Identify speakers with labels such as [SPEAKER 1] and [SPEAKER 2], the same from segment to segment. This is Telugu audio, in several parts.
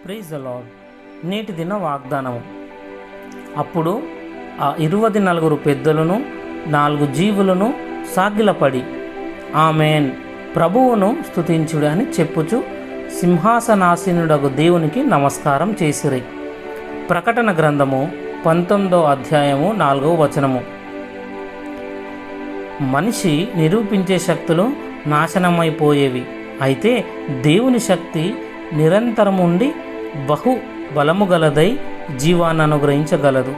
[SPEAKER 1] Praise the lord. నేటి దిన వాగ్దానము. అప్పుడు ఆ 24 పెద్దలను 4 జీవులను సాగిలపడి ఆమేన్ ప్రభువును స్తుతించుడు అని చెప్పుచు సింహాసనాసీనుడగు దేవునికి నమస్కారం చేసిరి. ప్రకటన గ్రంథము 19వ అధ్యాయము 4వ వచనము. మనిషి నిరూపించే శక్తులు నాశనమైపోయేవి, అయితే దేవుని శక్తి నిరంతరముండి బహు బలము గలదై జీవాన్ని అనుగ్రహించగలదు.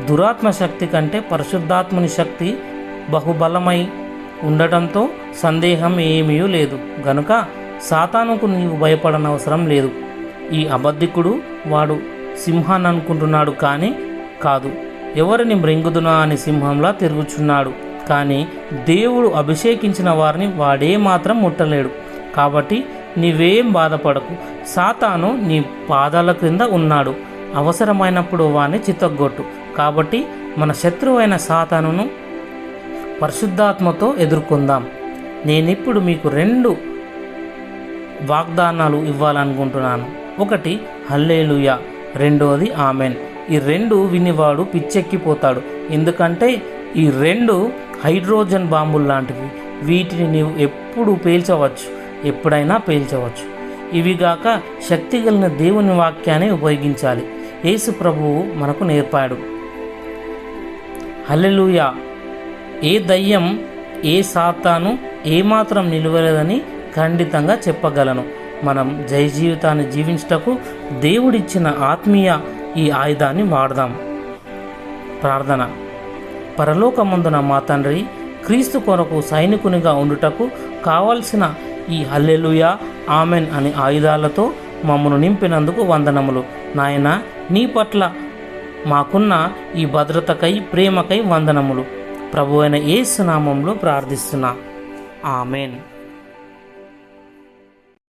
[SPEAKER 1] దురాత్మ శక్తి కంటే పరిశుద్ధాత్మని శక్తి బహుబలమై ఉండటంతో సందేహం ఏమీ లేదు. గనుక సాతానుకు నీవు భయపడనవసరం లేదు. ఈ అబద్ధికుడు వాడు సింహాన్ని అనుకుంటున్నాడు, కానీ కాదు, ఎవరిని మృంగుదునా అని సింహంలా తిరుగుచున్నాడు. కానీ దేవుడు అభిషేకించిన వారిని వాడే మాత్రం ముట్టలేడు. కాబట్టి నీవేం బాధపడకు. సాతాను నీ పాదాల క్రింద ఉన్నాడు, అవసరమైనప్పుడు వాణ్ణి చితగ్గొట్టు. కాబట్టి మన శత్రువైన సాతానును పరిశుద్ధాత్మతో ఎదుర్కొందాం. నేనిప్పుడు మీకు 2 వాగ్దానాలు ఇవ్వాలనుకుంటున్నాను. ఒకటి హల్లెలూయా, రెండోది ఆమెన్. ఈ 2 వినివాడు పిచ్చెక్కిపోతాడు. ఎందుకంటే ఈ 2 హైడ్రోజన్ బాంబులు లాంటివి. వీటిని నీవు ఎప్పుడు పేల్చవచ్చు, ఎప్పుడైనా పేల్చవచ్చు. ఇవిగాక శక్తి కలిగిన దేవుని వాక్యాన్ని ఉపయోగించాలి. యేసు ప్రభువు మనకు నేర్పాడు. హల్లెలూయా. ఏ దయ్యం, ఏ సాతాను ఏమాత్రం నిలవలేదని ఖండితంగా చెప్పగలను. మనం జయ జీవితాన్ని జీవించుటకు దేవుడిచ్చిన ఆత్మీయ ఈ ఆయుధాన్ని వాడదాం. ప్రార్థన. పరలోకమందున మా తండ్రి, క్రీస్తు కొరకు సైనికునిగా ఉండుటకు కావలసిన ఈ హల్లెలూయా, ఆమెన్ అనే ఆయుధాలతో మమ్మను నింపినందుకు వందనములు. నాయనా, నీ పట్ల మాకున్న ఈ భద్రతకై, ప్రేమకై వందనములు. ప్రభువైన యేసు నామములో ప్రార్థిస్తున్నా. ఆమెన్.